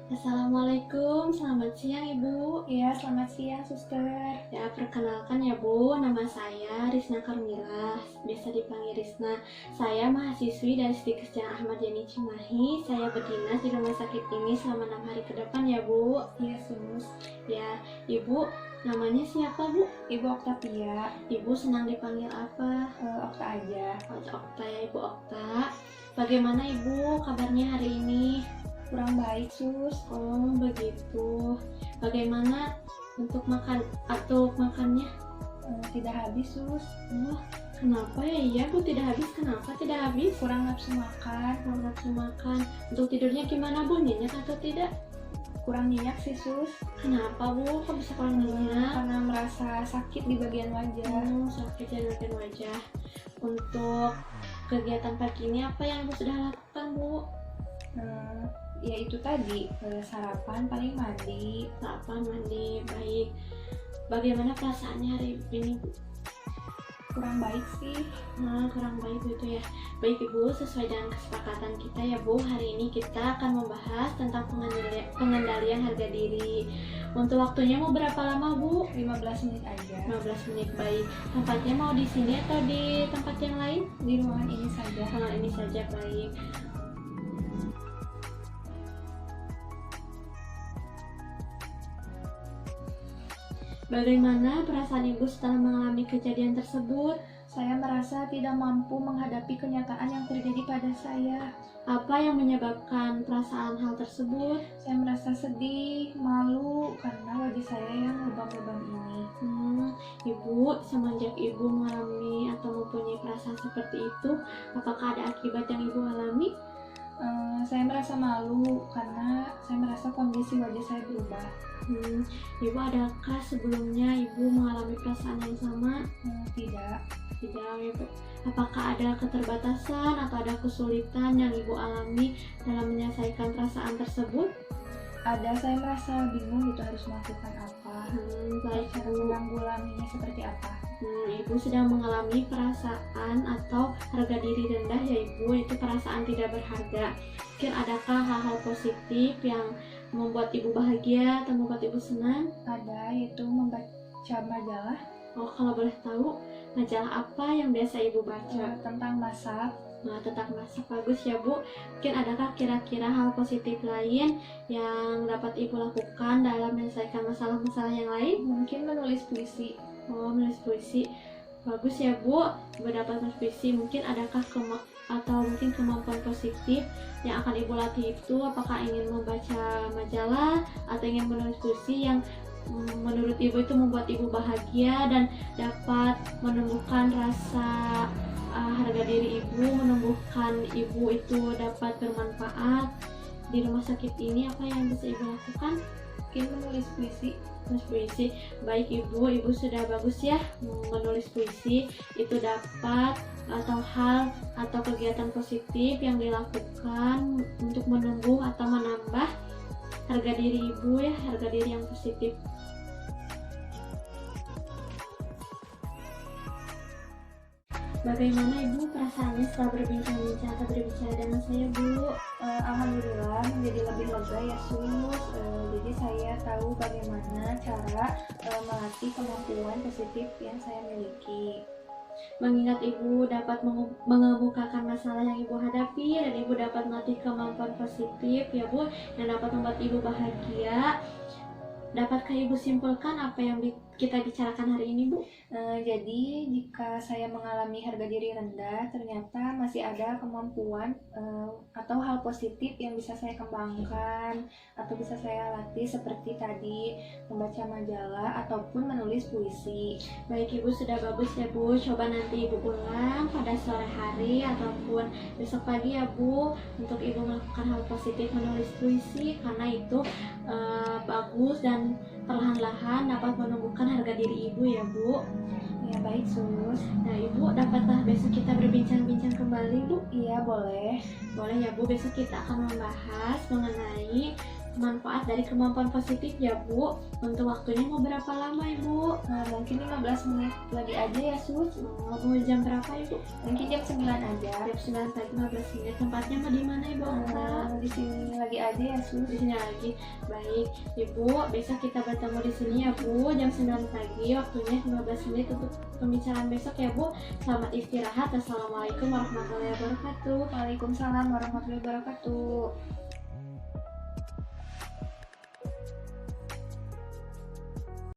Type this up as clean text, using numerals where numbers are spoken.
Assalamualaikum, selamat siang Ibu. Ya, selamat siang, Suster. Ya, perkenalkan ya Bu, nama saya Risna Karmila, biasa dipanggil Risna. Saya mahasiswi dari Stikes Jalan Ahmad Yani Cimahi. Saya berdinas di rumah sakit ini selama 6 hari ke depan ya Bu. Iya, Sus. Ya, Ibu, namanya siapa Bu? Ibu Oktavia. Ibu senang dipanggil apa? Okta aja. Okta ya Ibu Okta. Bagaimana Ibu kabarnya hari ini? Kurang baik, Sus. Oh begitu. Bagaimana untuk makannya? Tidak habis, Sus. Oh, kenapa ya? Iya Bu, tidak habis. Kenapa tidak habis? Kurang nafsu makan. Kurang nafsu makan. Untuk tidurnya gimana Bu? Nyenyak atau tidak? Kurang nyenyak sih, Sus. Kenapa Bu? Kok bisa kurang nyenyak? Karena merasa sakit di bagian wajah. Sakit ya bagian wajah. Untuk kegiatan pagi ini apa yang Ibu sudah lakukan Bu? Ya itu tadi, sarapan paling mandi. Sarapan, mandi, baik. Bagaimana perasaannya hari ini Bu? Kurang baik sih. Kurang baik gitu ya. Baik Ibu, sesuai dengan kesepakatan kita ya Bu, hari ini kita akan membahas tentang pengendalian harga diri. Untuk waktunya mau berapa lama Bu? 15 menit aja. 15 menit, baik. Tempatnya mau di sini atau di tempat yang lain? Di ruangan ini saja. Ruangan ini saja, baik. Bagaimana perasaan Ibu setelah mengalami kejadian tersebut? Saya merasa tidak mampu menghadapi kenyataan yang terjadi pada saya. Apa yang menyebabkan perasaan hal tersebut? Saya merasa sedih, malu karena wajah saya yang lebam-lebam ini. Ibu, semenjak Ibu mengalami atau mempunyai perasaan seperti itu, apakah ada akibat yang Ibu alami? Saya merasa malu karena saya merasa kondisi wajah saya berubah. Ibu, adakah sebelumnya Ibu mengalami perasaan yang sama? Tidak. Tidak, Ibu. Apakah ada keterbatasan atau ada kesulitan yang Ibu alami dalam menyelesaikan perasaan tersebut? Ada, saya merasa bingung itu harus melakukan apa. Baik, cara menanggulanginya seperti apa? Ibu sedang mengalami perasaan atau harga diri rendah ya Ibu, itu perasaan tidak berharga. Mungkin adakah hal-hal positif yang membuat Ibu bahagia atau membuat Ibu senang? Ada, yaitu membaca majalah. Oh, kalau boleh tahu, majalah apa yang biasa Ibu baca? Tentang masak. Tentang masak, bagus ya Bu. Mungkin adakah kira-kira hal positif lain yang dapat Ibu lakukan dalam menyelesaikan masalah-masalah yang lain? Mungkin menulis puisi. Oh, menulis puisi. Bagus ya Bu, Ibu dapat menulis puisi. Mungkin adakah mungkin kemampuan positif yang akan Ibu latih itu, apakah ingin membaca majalah atau ingin menulis puisi yang menurut Ibu itu membuat Ibu bahagia dan dapat menumbuhkan rasa harga diri Ibu, menumbuhkan Ibu itu dapat bermanfaat di rumah sakit ini. Apa yang bisa Ibu lakukan? Mungkin menulis puisi. Menulis puisi, baik Ibu sudah bagus ya menulis puisi. Itu dapat atau hal atau kegiatan positif yang dilakukan untuk menumbuh atau menambah harga diri Ibu ya, harga diri yang positif. Bagaimana Ibu perasaannya setelah berbincang-bincang atau berbicara dengan saya Bu? Alhamdulillah menjadi lebih lega ya Sus. Jadi saya tahu bagaimana cara melatih kemampuan positif yang saya miliki. Mengingat Ibu dapat mengemukakan masalah yang Ibu hadapi dan Ibu dapat melatih kemampuan positif ya Bu, yang dapat membuat Ibu bahagia. Dapatkah Ibu simpulkan apa yang kita bicarakan hari ini Bu? Jadi jika saya mengalami harga diri rendah, ternyata masih ada kemampuan atau hal positif yang bisa saya kembangkan atau bisa saya latih seperti tadi membaca majalah ataupun menulis puisi. Baik Ibu, sudah bagus ya Bu. Coba nanti Ibu ulang pada sore hari ataupun besok pagi ya Bu, untuk Ibu melakukan hal positif menulis puisi, karena itu bagus dan perlahan-lahan dapat menumbuhkan harga diri Ibu ya Bu. Ya baik Sus. Nah Ibu, dapatkah besok kita berbincang-bincang kembali Bu? Iya boleh. Boleh ya Bu, besok kita akan membahas mengenai manfaat dari kemampuan positif ya Bu. Untuk waktunya mau berapa lama Ibu? Nah, mungkin 15 menit lagi aja ya Sus. Mau jam berapa Ibu? Mungkin jam 9 aja. Jam 9 pagi 15 menit. Tempatnya mau di mana Ibu? Di sini lagi aja ya Sus. Di sini lagi. Baik Ibu, besok kita bertemu di sini ya Bu, jam 9 pagi. Waktunya 15 menit untuk pembicaraan besok ya Bu. Selamat istirahat. Assalamualaikum warahmatullahi wabarakatuh. Waalaikumsalam warahmatullahi wabarakatuh.